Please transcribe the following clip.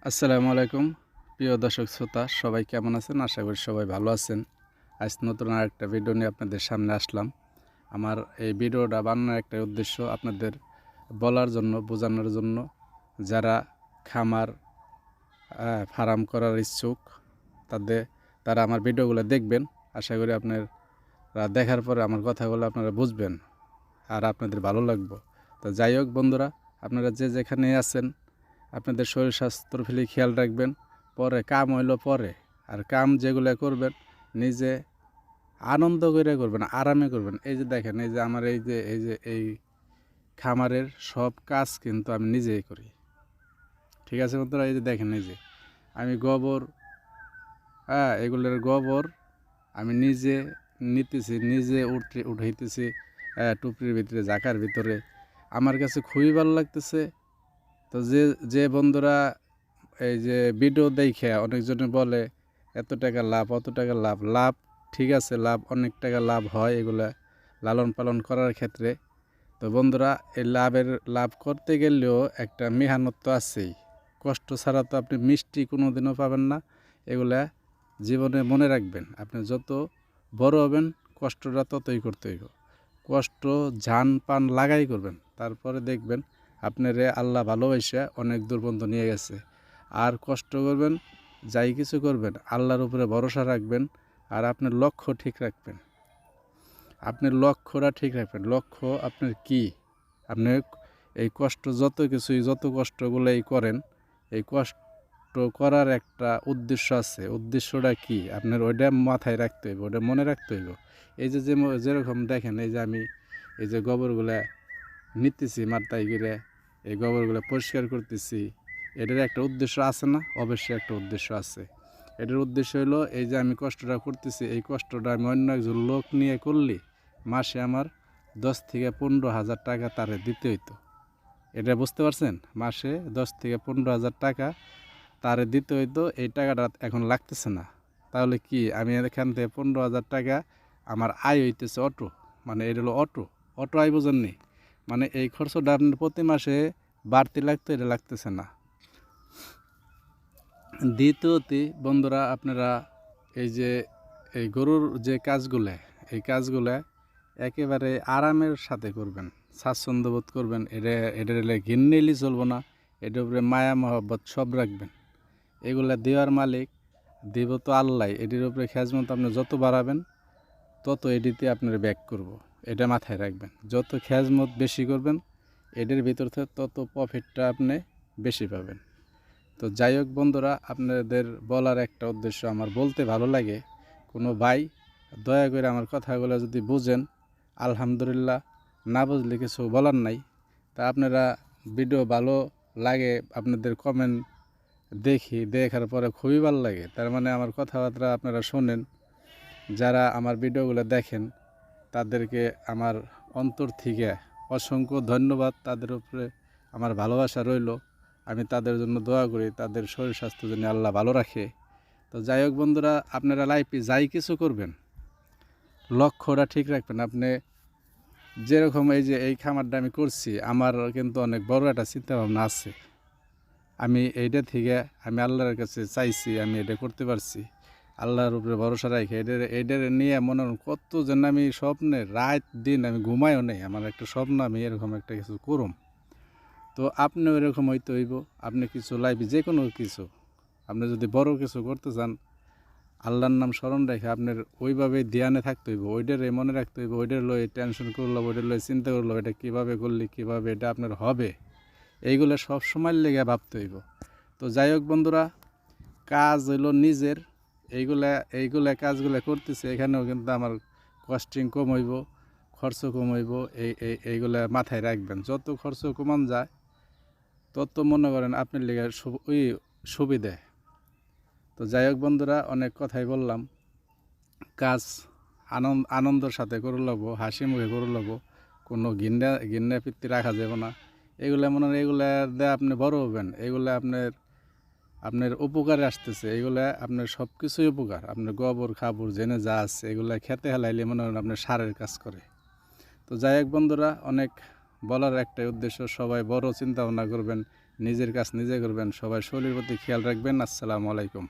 আসসালামু আলাইকুম প্রিয় দর্শক শ্রোতা সবাই কেমন আছেন? আশা করি সবাই ভালো আছেন। আজ নতুন আরেকটা ভিডিও নিয়ে আপনাদের সামনে আসলাম। আমার এই ভিডিওটা বানানোর একটা উদ্দেশ্য আপনাদের বলার জন্য, বোঝানোর জন্য, যারা খামার ফার্ম করার ইচ্ছুক তারা আমার ভিডিওগুলো দেখবেন। আশা করি আপনারা দেখার পরে আমার কথাগুলো আপনারা বুঝবেন আর আপনাদের ভালো লাগবে। তো যাই হোক বন্ধুরা, আপনারা যে যেখানে আছেন আপনাদের শরীর স্বাস্থ্যর ফেলে খেয়াল রাখবেন। পরে কাম হইলো পরে, আর কাম যেগুলো করবেন নিজে আনন্দ করে করবেন, আরামে করবেন। এই যে দেখেন, এই যে আমার এই খামারের সব কাজ কিন্তু আমি নিজেই করি। ঠিক আছে বন্ধুরা, এই যে দেখেন, এই যে আমি গোবর, এগুলোর গোবর আমি নিজে নিতেছি, নিজে উঠাইতেছি টুপরির ভিতরে, জাকার ভিতরে। আমার কাছে খুবই ভালো লাগতেছে। তো যে যে বন্ধুরা এই যে ভিডিও দেখে অনেকজনে বলে এত টাকা লাভ, অত টাকা লাভ, লাভ ঠিক আছে, লাভ অনেক টাকা লাভ হয় এগুলা লালন পালন করার ক্ষেত্রে। তো বন্ধুরা, এই লাভ করতে গেলেও একটা মেহনত তো আছেই। কষ্ট ছাড়া তো আপনি মিষ্টি কোনো দিনও পাবেন না। এগুলা জীবনে মনে রাখবেন। আপনি যত বড় হবেন কষ্টটা ততই করতে হইব। কষ্ট জান পান লাগাই করবেন, তারপরে দেখবেন আপনারে আল্লাহ ভালোবাসা অনেক দূর পর্যন্ত নিয়ে গেছে। আর কষ্ট করবেন, যাই কিছু করবেন আল্লাহর উপরে ভরসা রাখবেন, আর আপনার লক্ষ্য ঠিক রাখবেন। আপনার লক্ষ্যটা ঠিক রাখবেন। লক্ষ্য আপনার কি? আপনি এই কষ্ট যত কষ্টগুলোই করেন, এই কষ্ট করার একটা উদ্দেশ্য আছে। উদ্দেশ্যটা কি আপনার ওইটা মাথায় রাখতে হইব, ওইটা মনে রাখতে হইব। এই যে যেরকম দেখেন, এই যে আমি এই যে গোবরগুলা নিতেছি মাথায় গিরে, এই গোবরগুলো পরিষ্কার করতেছি, এটার একটা উদ্দেশ্য আছে না? অবশ্যই একটা উদ্দেশ্য আছে। এটার উদ্দেশ্য হলো, এই যে আমি কষ্টটা করতেছি, এই কষ্টটা আমি অন্য একজন লোক নিয়ে করলে মাসে আমার 10 থেকে 15 হাজার টাকা তারে দিতে হইতো। এটা বুঝতে পারছেন? মাসে 10 থেকে 15 হাজার টাকা তারে দিতে হইতো। এই টাকাটা এখন লাগতেছে না। তাহলে কি আমি এখান থেকে 15 হাজার টাকা আমার আয় হইতেছে অটো, মানে এটা হলো অটো আয়, বোঝেননি? মানে এই খরচটা আপনার প্রতি মাসে বাড়তি লাগতো, এটা লাগতেছে না। দ্বিতীয়তে বন্ধুরা, আপনারা এই যে এই গরুর যে কাজগুলো, এই কাজগুলো একেবারে আরামের সাথে করবেন, স্বাচ্ছন্দ্য বোধ করবেন। এটার ঘিন্নেলি চলবো না। এটার উপরে মায়া মহব্বত সব রাখবেন। এগুলা দেওয়ার মালিক দেব তো আল্লাহ। এটির উপরে খেজমত আপনি যত বাড়াবেন তত এটিতে আপনার ব্যাক করব। এটা মাথায় রাখবেন। যত খেজমত বেশি করবেন এটির ভিতর থেকে তত প্রফিটটা আপনি বেশি পাবেন। তো যাই হোক বন্ধুরা, আপনাদের বলার একটা উদ্দেশ্য, আমার বলতে ভালো লাগে। কোনো ভাই দয়া করে আমার কথাগুলো যদি বুঝেন আলহামদুলিল্লাহ, না বুঝলে কিছু বলার নাই। তা আপনারা ভিডিও ভালো লাগে, আপনাদের কমেন্ট দেখার পরে খুবই ভালো লাগে। তার মানে আমার কথাবার্তা আপনারা শোনেন। যারা আমার ভিডিওগুলো দেখেন তাদেরকে আমার অন্তর থেকে অসংখ্য ধন্যবাদ। তাদের উপরে আমার ভালোবাসা রইল। আমি তাদের জন্য দোয়া করি, তাদের শরীর স্বাস্থ্য যেন আল্লাহ ভালো রাখে। তো যাই হোক বন্ধুরা, আপনারা লাইফে যাই কিছু করবেন লক্ষ্যটা ঠিক রাখবেন। আপনি যেরকম এই যে এই খামারটা আমি করছি, আমার কিন্তু অনেক বড় একটা চিন্তাভাবনা আছে। আমি এইটা থেকে আমি আল্লাহর কাছে চাইছি, আমি এটা করতে পারছি। আল্লাহর উপরে ভরসা রাখি এটার নিয়ে মনে হয় কত যেন আমি স্বপ্নে রাত দিন আমি ঘুমাইও নেই। আমার একটা স্বপ্ন, আমি এরকম একটা কিছু করুম। তো আপনিও এরকম হইতে হইব। আপনি কিছু লাইফে যে কোনো কিছু আপনি যদি বড় কিছু করতে চান, আল্লাহর নাম স্মরণ রেখে আপনার ওইভাবে ধ্যানে থাকতে হইব, ওইটারে মনে রাখতে হইব। ওইটার লয়ে টেনশন করলো, ওইটার লয়ে চিন্তা করলো, এটা কীভাবে করলে কীভাবে এটা আপনার হবে, এইগুলো সব সময় লেগে ভাবতে হইব। তো যাই হোক বন্ধুরা, কাজ হইল নিজের। এইগুলা কাজগুলো করতেছে, এখানেও কিন্তু আমার কস্টিং কম হইব, খরচ কম হইব। এইগুলা মাথায় রাখবেন। যত খরচ কমান যায় তত মনে করেন আপনার লেগে ওই সুবিধে। তো যাই হোক বন্ধুরা, অনেক কথাই বললাম। কাজ আনন্দের সাথে করে লাগবো, হাসি মুখে করে লাগবো। কোনো ঘিন্না পিত্তি রাখা যাবে না। এগুলো মনে হয় এগুলা দিয়ে আপনি বড় হবেন। এগুলো আপনার উপকারে আসতেছে। এগুলা আপনার সব কিছুই উপকার। আপনার গোবর খাবর জেনে যা আছে এগুলা খেতে হেলাইলে মনে হয় আপনার সারের কাজ করে। তো যাই হোক বন্ধুরা, অনেক বলার একটাই উদ্দেশ্য, সবাই বড় চিন্তা ভাবনা করবেন, নিজের কাজ নিজে করবেন, সবাই শরীরের প্রতি খেয়াল রাখবেন। আসসালামু আলাইকুম।